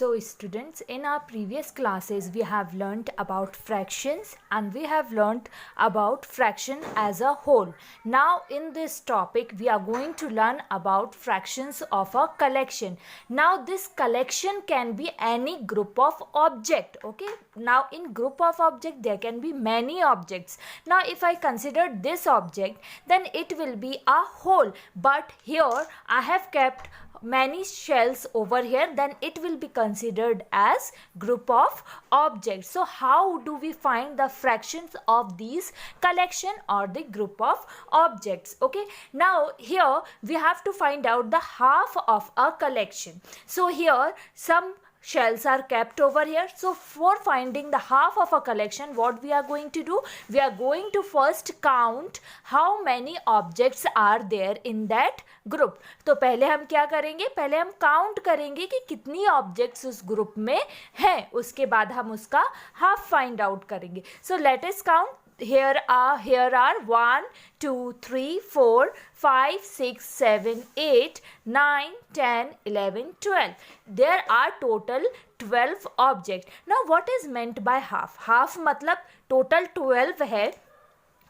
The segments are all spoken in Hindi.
So students, in our previous classes we have learnt about fractions and we have learnt about fraction as a whole. Now in this topic we are going to learn about fractions of a collection. Now this collection can be any group of object. Okay, now in group of object there can be many objects. Now if I consider this object, then it will be a whole, but here I have kept many shells over here, then it will be considered as group of objects. So how do we find the fractions of these collection or the group of objects? Okay, now here we have to find out the half of a collection. So here some shells are kept over here. So for finding the half of a collection, what we are going to do, we are going to first count how many objects are there in that group. तो पहले हम क्या करेंगे, पहले हम काउंट करेंगे कि कितनी ऑब्जेक्ट्स उस ग्रुप में हैं, उसके बाद हम उसका हाफ फाइंड आउट करेंगे. So let us count. Here are 1 2 3 4 5 6 7 8 9 10 11 12. There are total 12 objects. Now what is meant by half? Half मतलब total 12 है,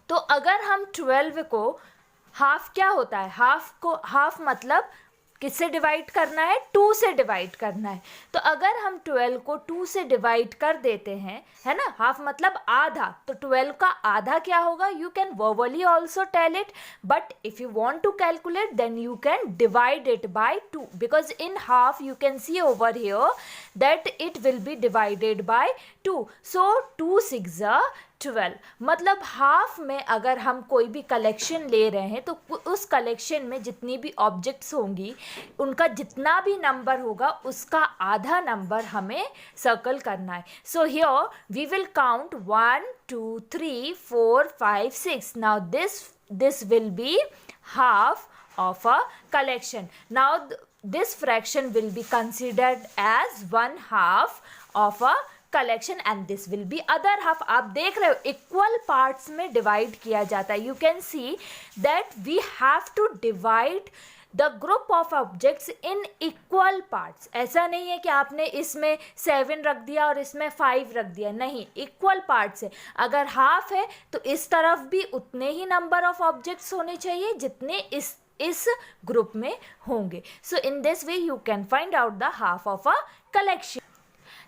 तो अगर हम 12 को हाफ, क्या होता है हाफ मतलब किससे डिवाइड करना है, 2 से डिवाइड करना है. तो अगर हम 12 को 2 से डिवाइड कर देते हैं, है ना, हाफ मतलब आधा, तो 12 का आधा क्या होगा, you can verbally also tell it, but if you want to calculate then you can divide it by 2, because in half you can see over here that it will be divided by 2. So 2 6 12, मतलब हाफ में अगर हम कोई भी कलेक्शन ले रहे हैं तो उस कलेक्शन में जितनी भी ऑब्जेक्ट्स होंगी उनका जितना भी नंबर होगा उसका आधा नंबर हमें सर्कल करना है. So here we will count 1 2 3 4 5 6. Now this will be half of a collection. Now this fraction will be considered as 1/2 of a collection and this will be other half. आप देख रहे हो इक्वल पार्ट्स में डिवाइड किया जाता है. You can see that we have to divide the group of objects in equal parts. ऐसा नहीं है कि आपने इसमें 7 रख दिया और इसमें 5 रख दिया, नहीं, इक्वल पार्ट्स है. अगर हाफ है तो इस तरफ भी उतने ही नंबर ऑफ ऑब्जेक्ट्स होने चाहिए जितने इस ग्रुप में होंगे. So in this way you can find out the half of a collection.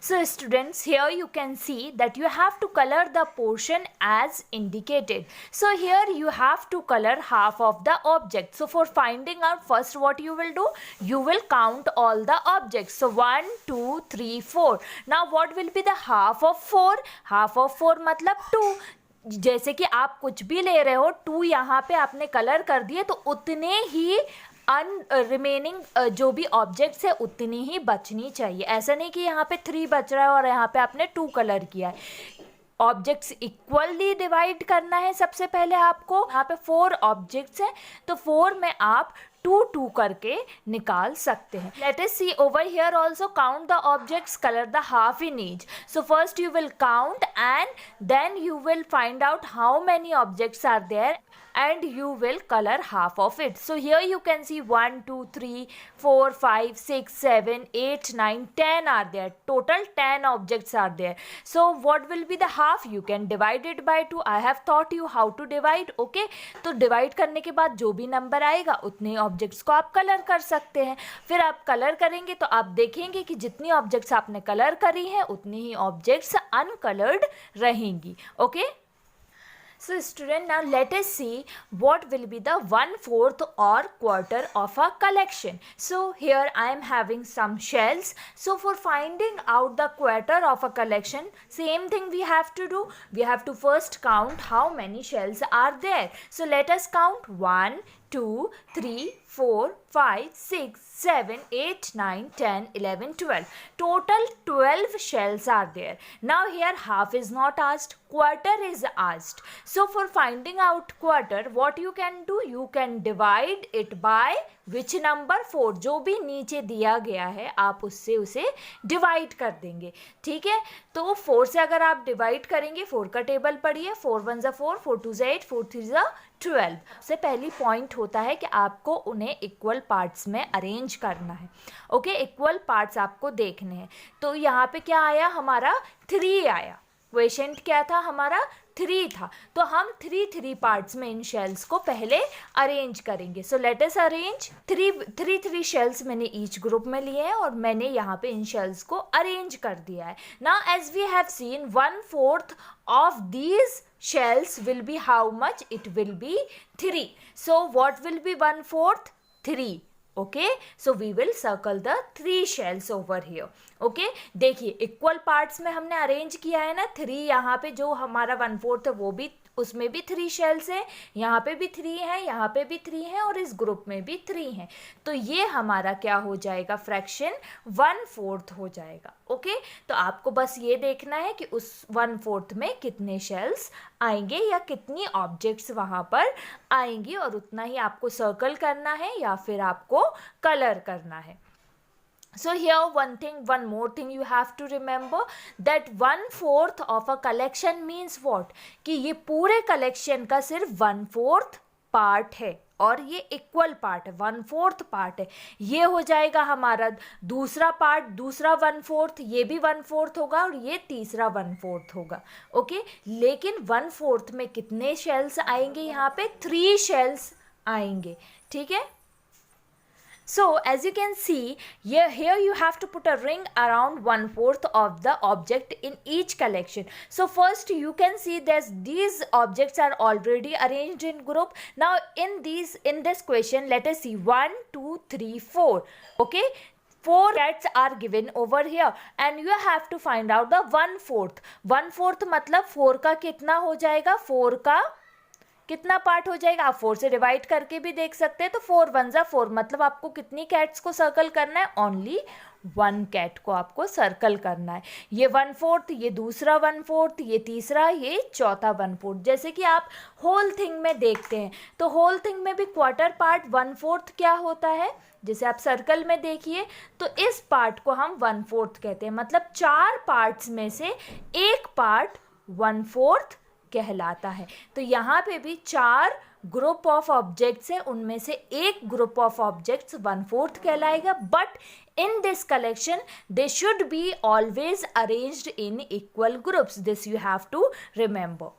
So students, here you can see that you have to color the portion as indicated. So here you have to color half of the object. So for finding out, first what you will do, you will count all the objects. So 1 2 3 4. Now what will be the half of 4? Half of 4 मतलब 2. जैसे कि आप कुछ भी ले रहे हो, 2 यहाँ पे आपने कलर कर दिए तो उतने ही रिमेनिंग जो भी ऑब्जेक्ट्स है उतनी ही बचनी चाहिए. ऐसा नहीं कि यहाँ पे 3 बच रहा है और यहाँ पे आपने 2 कलर किया है. ऑब्जेक्ट्स इक्वली डिवाइड करना है. सबसे पहले आपको यहाँ पे 4 ऑब्जेक्ट्स हैं तो 4 में आप 2 करके निकाल सकते हैं. Let us see over here also count the objects, colour the half in each. So first you will count and then you will find out how many objects are there and you will color half of it. So here you can see 1 2 3 4 5 6 7 8 9 10 are there. Total 10 objects are there. So what will be the half? You can divide it by 2. I have taught you how to divide. Okay, तो डिवाइड करने के बाद जो भी नंबर आएगा उतने ऑब्जेक्ट्स को आप कलर कर सकते हैं. फिर आप कलर करेंगे तो आप देखेंगे कि जितनी ऑब्जेक्ट्स आपने कलर करी हैं उतनी ही ऑब्जेक्ट्स अनकलर्ड रहेंगी. Okay, so student, now let us see what will be the 1/4 or quarter of a collection. So here I am having some shells. So for finding out the quarter of a collection, same thing we have to do. We have to first count how many shells are there. So let us count 1 2 3 4 5 6 7 8 9 10 11 12. Total 12 shells are there. Now here half is not asked, quarter is asked. So for finding out quarter, what you can do, you can divide it by which number? 4. जो भी नीचे दिया गया है आप उससे उसे डिवाइड कर देंगे. ठीक है, तो 4 से अगर आप डिवाइड करेंगे, 4 का टेबल पढ़िए, 4 1 4, 4 2 8, 4 3 12। सबसे पहली पॉइंट होता है कि आपको उन्हें इक्वल पार्ट्स में अरेंज करना है। ओके, इक्वल पार्ट्स आपको देखने हैं। तो यहाँ पे क्या आया हमारा 3 आया। क्वेश्चन क्या था हमारा 3 था। तो हम 3 पार्ट्स में इन शेल्स को पहले अरेंज करेंगे। So let us arrange 3 shells मैंने ईच ग्रुप में लिए हैं और मैंने यहाँ पे इन शेल्स को अरेंज कर दिया है। Now as we have seen 1/4 of these shells will be how much? It will be 3. So what will be 1/4? 3. Okay, so we will circle the 3 shells over here. Okay, देखिए इक्वल पार्ट्स में हमने अरेंज किया है ना। 3 यहाँ पे जो हमारा 1/4 है वो भी, उसमें भी 3 शेल्स हैं, यहाँ पे भी 3 हैं, यहाँ पे भी 3 हैं और इस ग्रुप में भी 3 हैं। तो ये हमारा क्या हो जाएगा? फ्रैक्शन 1/4 हो जाएगा। ओके, तो आपको बस ये देखना है कि उस 1/4 में कितने शेल्स आएंगे या कितनी ऑब्जेक्ट्स वहाँ पर आएंगी, और उतना ही आपको सर्कल करना है या फिर आपको कलर करना है। So here one more thing you have to remember, that 1/4 of a collection means what? कि ये पूरे collection का सिर्फ 1/4 पार्ट है और ये इक्वल पार्ट है, 1/4 पार्ट है। ये हो जाएगा हमारा दूसरा पार्ट, दूसरा 1/4, ये भी 1/4 होगा और ये तीसरा 1/4 होगा। ओके, लेकिन 1/4 में कितने शेल्स आएंगे? यहाँ पे 3 शेल्स आएंगे। ठीक है। So as you can see, here you have to put a ring around 1/4 of the object in each collection. So first you can see that these objects are already arranged in group. Now in this question, let us see 1, 2, 3, 4. Okay, 4 cats are given over here and you have to find out the 1/4. 1/4 मतलब 4 का कितना हो जाएगा? 4 का कितना पार्ट हो जाएगा? आप 4 से डिवाइड करके भी देख सकते हैं। तो 4 1 जा 4, मतलब आपको कितनी कैट्स को सर्कल करना है? ओनली 1 कैट को आपको सर्कल करना है। ये 1/4, ये दूसरा 1/4, ये तीसरा, ये चौथा 1/4। जैसे कि आप होल थिंग में देखते हैं तो होल थिंग में भी क्वार्टर पार्ट 1/4 क्या होता है? जैसे आप सर्कल में देखिए तो इस पार्ट को हम 1/4 कहते हैं, मतलब 4 पार्ट्स में से एक पार्ट 1/4 कहलाता है। तो यहाँ पे भी 4 ग्रुप ऑफ ऑब्जेक्ट्स है, उनमें से एक ग्रुप ऑफ ऑब्जेक्ट्स 1/4 कहलाएगा। But in this collection they should be always arranged in equal groups. This you have to remember.